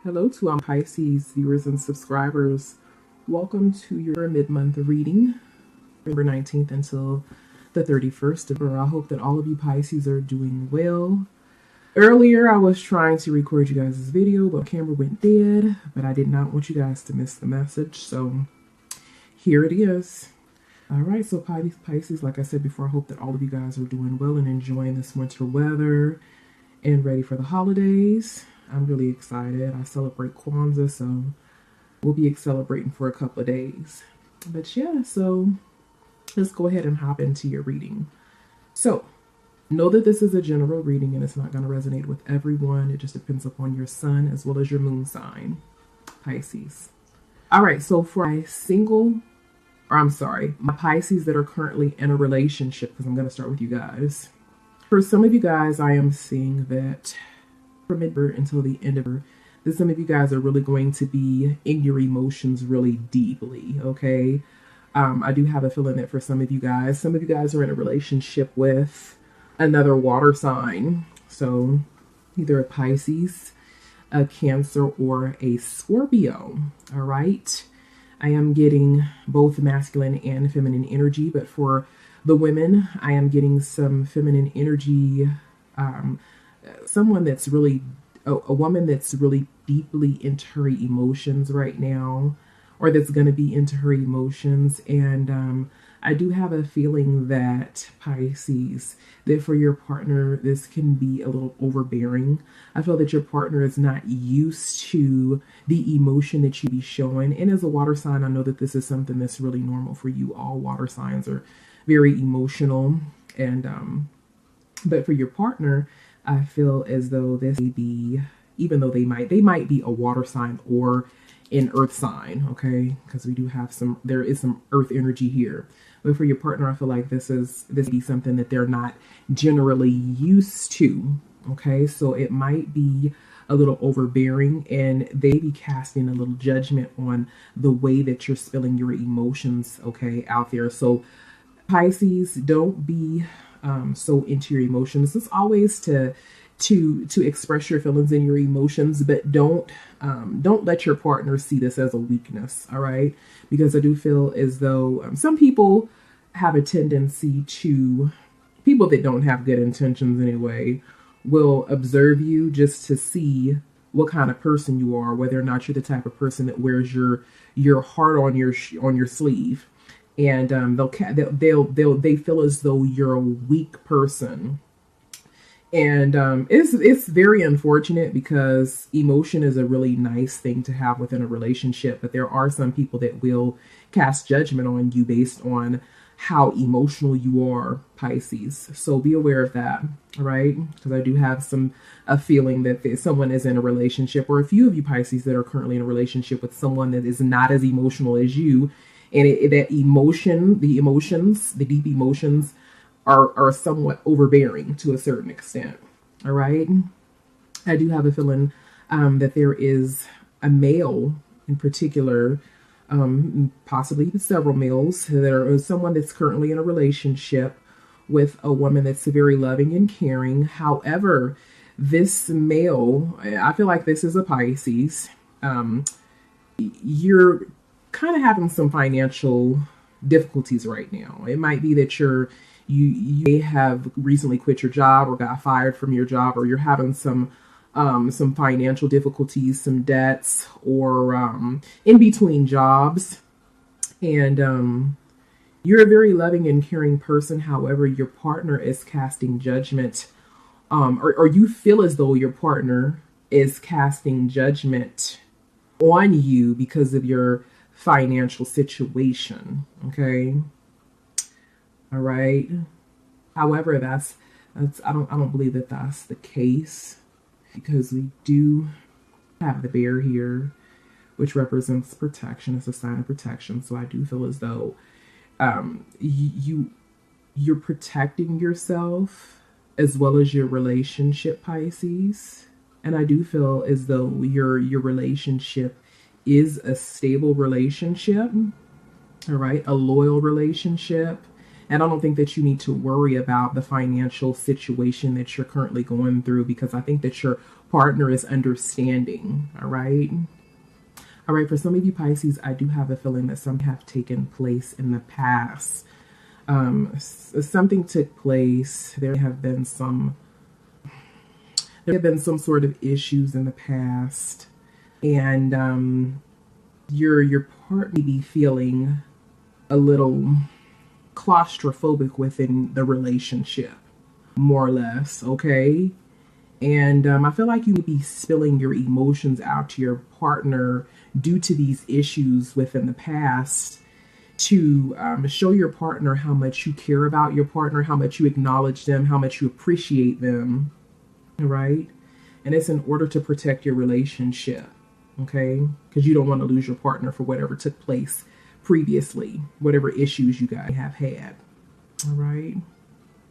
Hello to our Pisces viewers and subscribers. Welcome to your mid-month reading, November 19th until the 31st. I hope that all of you Pisces are doing well. Earlier, I was trying to record you guys' video, but camera went dead, but I did not want you guys to miss the message, so here it is. All right, so Pisces, like I said before, I hope that all of you guys are doing well and enjoying this winter weather and ready for the holidays. I'm really excited. I celebrate Kwanzaa, so we'll be celebrating for a couple of days. But yeah, so let's go ahead and hop into your reading. So know that this is a general reading and it's not going to resonate with everyone. It just depends upon your sun as well as your moon sign, Pisces. All right, so for my my Pisces that are currently in a relationship, because I'm going to start with you guys. For some of you guys, I am seeing that from mid until the end of her, that some of you guys are really going to be in your emotions really deeply, okay? I do have a feeling that for some of you guys are in a relationship with another water sign. So either a Pisces, a Cancer, or a Scorpio, all right? I am getting both masculine and feminine energy, but for the women, I am getting some feminine energy, someone that's really, a woman that's really deeply into her emotions right now, or that's going to be into her emotions. And I do have a feeling that, Pisces, that for your partner, this can be a little overbearing. I feel that your partner is not used to the emotion that you be showing. And as a water sign, I know that this is something that's really normal for you. All water signs are very emotional. And but for your partner, I feel as though this may be, even though they might be a water sign or an earth sign, okay? Because we do have there is some earth energy here. But for your partner, I feel like this be something that they're not generally used to, okay? So it might be a little overbearing and they be casting a little judgment on the way that you're spilling your emotions, okay, out there. So Pisces, don't be so into your emotions. It's always to express your feelings and your emotions, but don't let your partner see this as a weakness, all right? Because I do feel as though some people have a tendency to, people that don't have good intentions anyway, will observe you just to see what kind of person you are, whether or not you're the type of person that wears your heart on your sleeve. And they feel as though you're a weak person. And it's very unfortunate because emotion is a really nice thing to have within a relationship. But there are some people that will cast judgment on you based on how emotional you are, Pisces. So be aware of that, all right? Because I do have a feeling that someone is in a relationship, or a few of you Pisces that are currently in a relationship with someone that is not as emotional as you. And the deep emotions are somewhat overbearing to a certain extent. All right. I do have a feeling that there is a male in particular, possibly several males, that are someone that's currently in a relationship with a woman that's very loving and caring. However, this male, I feel like this is a Pisces. You're kind of having some financial difficulties right now. It might be that you may have recently quit your job or got fired from your job, or you're having some financial difficulties, some debts, or in between jobs. And you're a very loving and caring person. However, your partner is casting judgment, or you feel as though your partner is casting judgment on you because of your financial situation, okay? All right. However, that's I don't believe that that's the case, because we do have the bear here, which represents protection. It's a sign of protection. So I do feel as though you're protecting yourself as well as your relationship, Pisces. And I do feel as though your relationship is a stable relationship, all right, a loyal relationship. And I don't think that you need to worry about the financial situation that you're currently going through, because I think that your partner is understanding. All right. All right. For some of you Pisces, I do have a feeling that some have taken place in the past. Something took place. There have been some sort of issues in the past, and your partner may be feeling a little claustrophobic within the relationship, more or less. Okay. And I feel like you would be spilling your emotions out to your partner due to these issues within the past, to show your partner how much you care about your partner, how much you acknowledge them, how much you appreciate them, right? And it's in order to protect your relationship, okay? Because you don't want to lose your partner for whatever took place previously, whatever issues you guys have had, all right?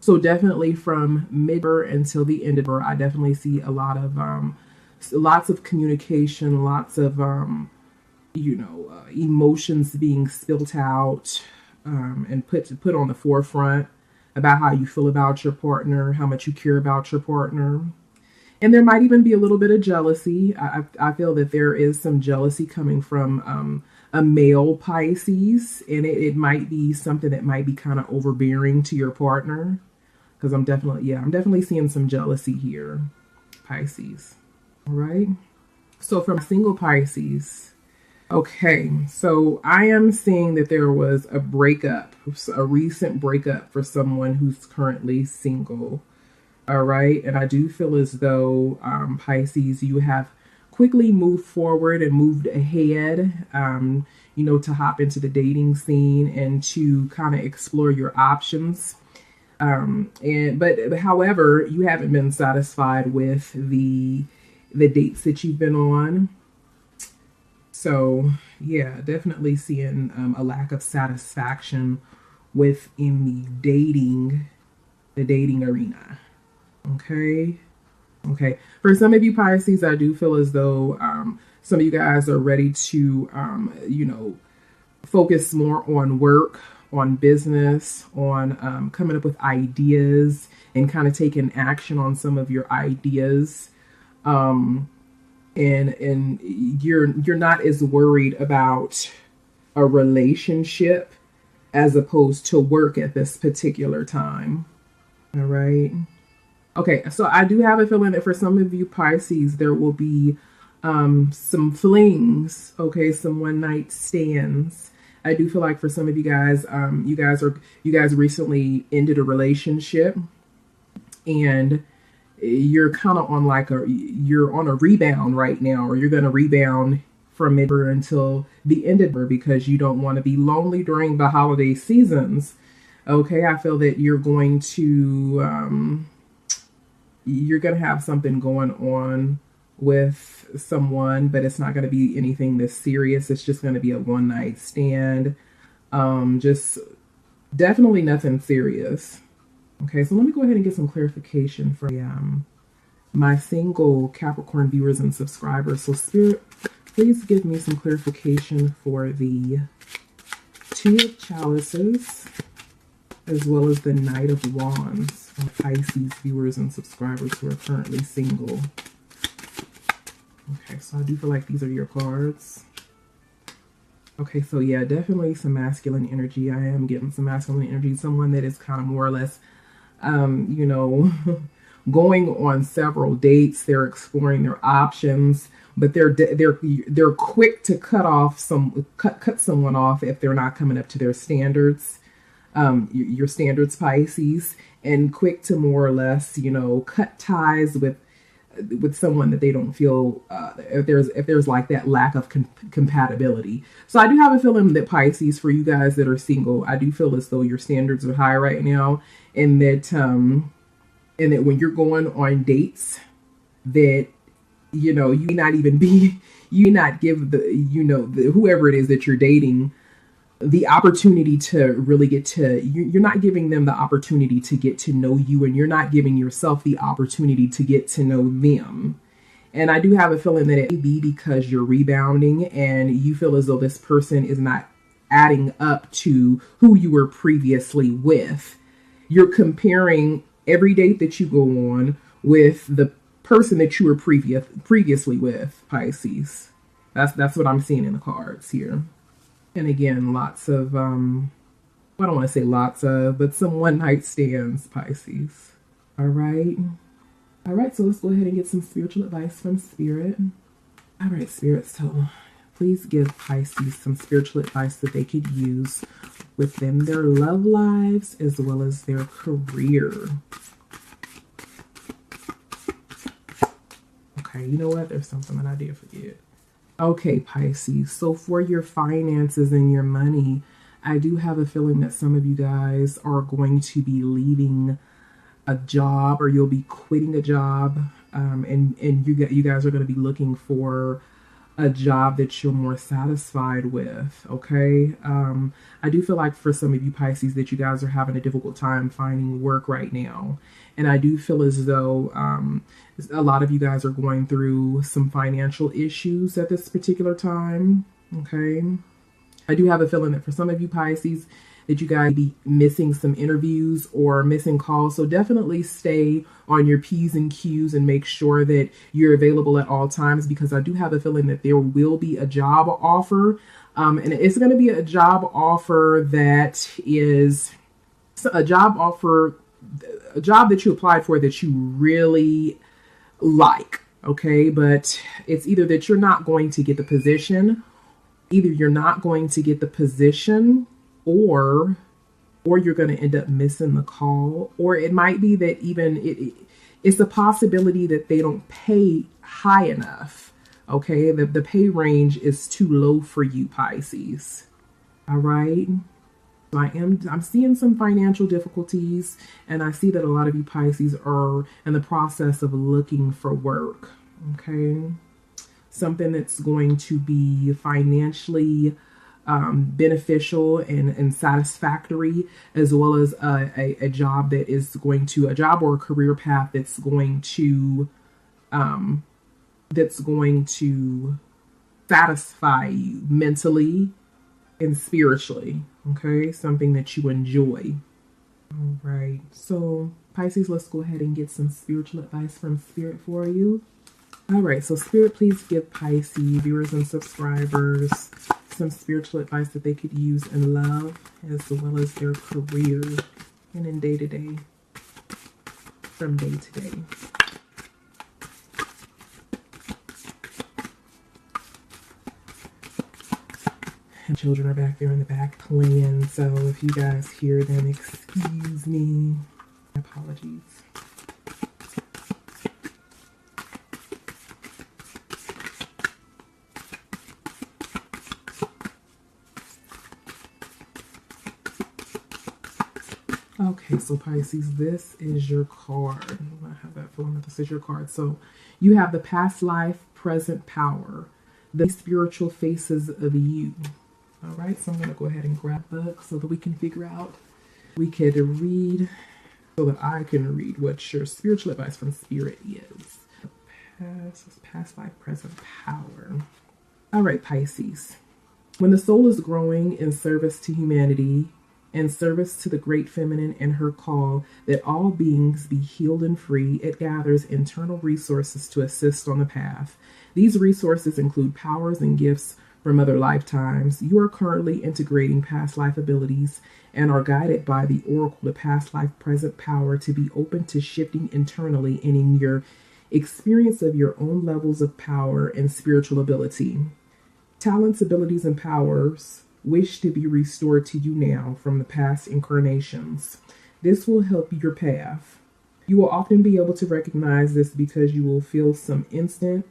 So definitely from mid-November until the end of November, I definitely see a lot of, lots of communication, lots of, emotions being spilt out and put on the forefront about how you feel about your partner, how much you care about your partner. And there might even be a little bit of jealousy. I feel that there is some jealousy coming from a male Pisces, and it might be something that might be kind of overbearing to your partner. Because I'm definitely seeing some jealousy here, Pisces. All right. So from single Pisces, okay, so I am seeing that there was a breakup, a recent breakup for someone who's currently single. All right. And I do feel as though, Pisces, you have quickly moved forward and moved ahead, to hop into the dating scene and to kind of explore your options. But however, you haven't been satisfied with the dates that you've been on. So yeah, definitely seeing a lack of satisfaction within the dating arena. Okay. For some of you Pisces, I do feel as though some of you guys are ready to focus more on work, on business, on coming up with ideas and kind of taking action on some of your ideas. And you're not as worried about a relationship as opposed to work at this particular time. All right. Okay, so I do have a feeling that for some of you Pisces, there will be some flings, okay, some one night stands. I do feel like for some of you guys, you guys recently ended a relationship, and you're kind of on you're on a rebound right now, or you're going to rebound from mid-November until the end of November because you don't want to be lonely during the holiday seasons. Okay, I feel that you're going to have something going on with someone, but it's not going to be anything that's serious. It's just going to be a one night stand. Just definitely nothing serious. Okay, so let me go ahead and get some clarification for my single Capricorn viewers and subscribers. So Spirit, please give me some clarification for the Two of Chalices as well as the Knight of Wands, Pisces viewers and subscribers who are currently single. Okay, so I do feel like these are your cards. Okay, so yeah, definitely some masculine energy. I am getting some masculine energy. Someone that is kind of more or less, going on several dates. They're exploring their options, but they're quick to cut someone off if they're not coming up to their standards. Your standards, Pisces, and quick to more or less, cut ties with someone that they don't feel if there's like that lack of compatibility. So I do have a feeling that Pisces, for you guys that are single, I do feel as though your standards are high right now, and that when you're going on dates, that you may not even be, you not give the whoever it is that you're dating the opportunity to really you're not giving them the opportunity to get to know you, and you're not giving yourself the opportunity to get to know them. And I do have a feeling that it may be because you're rebounding and you feel as though this person is not adding up to who you were previously with. You're comparing every date that you go on with the person that you were previously with, Pisces. That's what I'm seeing in the cards here. And again, lots of I don't want to say lots of, but some one night stands, Pisces. All right. All right, so let's go ahead and get some spiritual advice from Spirit. All right, Spirit, so please give Pisces some spiritual advice that they could use within their love lives as well as their career. Okay, you know what? There's something that I did forget. Okay, Pisces, so for your finances and your money, I do have a feeling that some of you guys are going to be leaving a job, or you'll be quitting a job, and you guys are going to be looking for a job that you're more satisfied with. Okay, I do feel like for some of you Pisces that you guys are having a difficult time finding work right now, and I do feel as though a lot of you guys are going through some financial issues at this particular time. Okay, I do have a feeling that for some of you Pisces that you guys be missing some interviews or missing calls. So definitely stay on your P's and Q's and make sure that you're available at all times, because I do have a feeling that there will be a job offer. And it's going to be a job offer that is a job that you applied for that you really like. Okay, but it's either that you're not going to get the position, or you're going to end up missing the call, or it might be that even it's a possibility that they don't pay high enough. Okay, the pay range is too low for you, Pisces. All right, I'm seeing some financial difficulties, and I see that a lot of you Pisces are in the process of looking for work. Okay, something that's going to be financially beneficial and satisfactory, as well as a job that is going to, a job or a career path that's going to satisfy you mentally and spiritually. Okay, something that you enjoy. All right, so Pisces, let's go ahead and get some spiritual advice from Spirit for you. All right, so Spirit, please give Pisces viewers and subscribers some spiritual advice that they could use in love as well as their career and in day to day, from day to day. And children are back there in the back playing, so if you guys hear them, excuse me. Apologies. Okay, so Pisces, this is your card. I have that feeling that this is your card. So you have the past life, present power, the spiritual faces of you. All right, so I'm going to go ahead and grab a book so that we can figure out, we could read, so that I can read what your spiritual advice from Spirit is. Past life, present power. All right, Pisces. When the soul is growing in service to humanity, in service to the great feminine and her call that all beings be healed and free, it gathers internal resources to assist on the path. These resources include powers and gifts from other lifetimes. You are currently integrating past life abilities and are guided by the oracle, the past life present power, to be open to shifting internally and in your experience of your own levels of power and spiritual ability. Talents, abilities, and powers wish to be restored to you now from the past incarnations. This will help your path. You will often be able to recognize this because you will feel some instant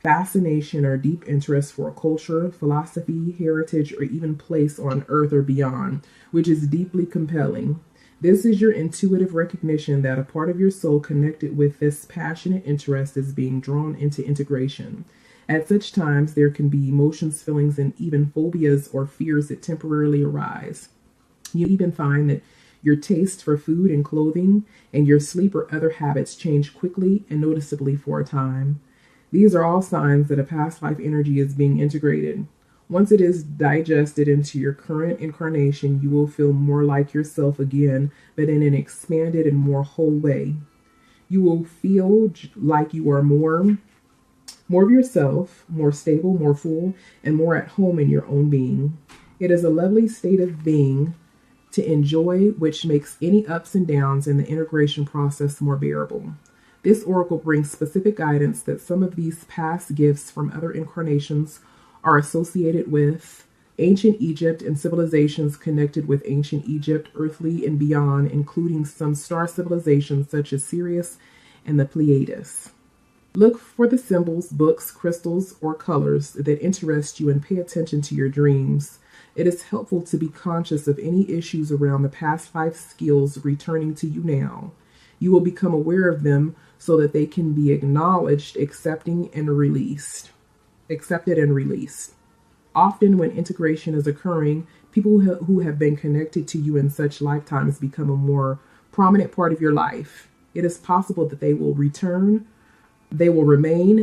fascination or deep interest for a culture, philosophy, heritage, or even place on earth or beyond, which is deeply compelling. This is your intuitive recognition that a part of your soul connected with this passionate interest is being drawn into integration. At such times, there can be emotions, feelings, and even phobias or fears that temporarily arise. You even find that your taste for food and clothing and your sleep or other habits change quickly and noticeably for a time. These are all signs that a past life energy is being integrated. Once it is digested into your current incarnation, you will feel more like yourself again, but in an expanded and more whole way. You will feel like you are more of yourself, more stable, more full, and more at home in your own being. It is a lovely state of being to enjoy, which makes any ups and downs in the integration process more bearable. This oracle brings specific guidance that some of these past gifts from other incarnations are associated with ancient Egypt and civilizations connected with ancient Egypt, earthly and beyond, including some star civilizations such as Sirius and the Pleiades. Look for the symbols, books, crystals, or colors that interest you and pay attention to your dreams. It is helpful to be conscious of any issues around the past 5 skills returning to you now. You will become aware of them so that they can be acknowledged, accepted and released. Often when integration is occurring, people who have been connected to you in such lifetimes become a more prominent part of your life. It is possible that they will remain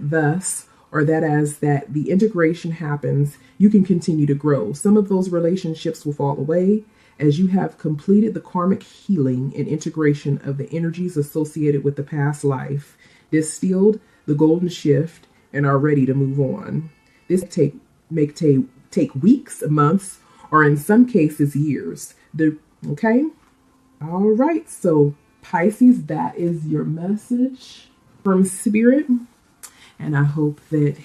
thus, or that as that the integration happens, you can continue to grow. Some of those relationships will fall away as you have completed the karmic healing and integration of the energies associated with the past life, distilled the golden shift, and are ready to move on. This may take weeks, months, or in some cases years. Okay? All right, so Pisces, that is your message from Spirit. And I hope that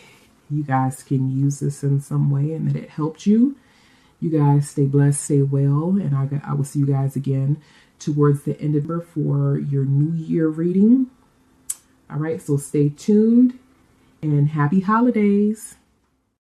you guys can use this in some way and that it helped you. You guys stay blessed, stay well, and I will see you guys again towards the end of for your New Year reading. All right, so stay tuned and happy holidays.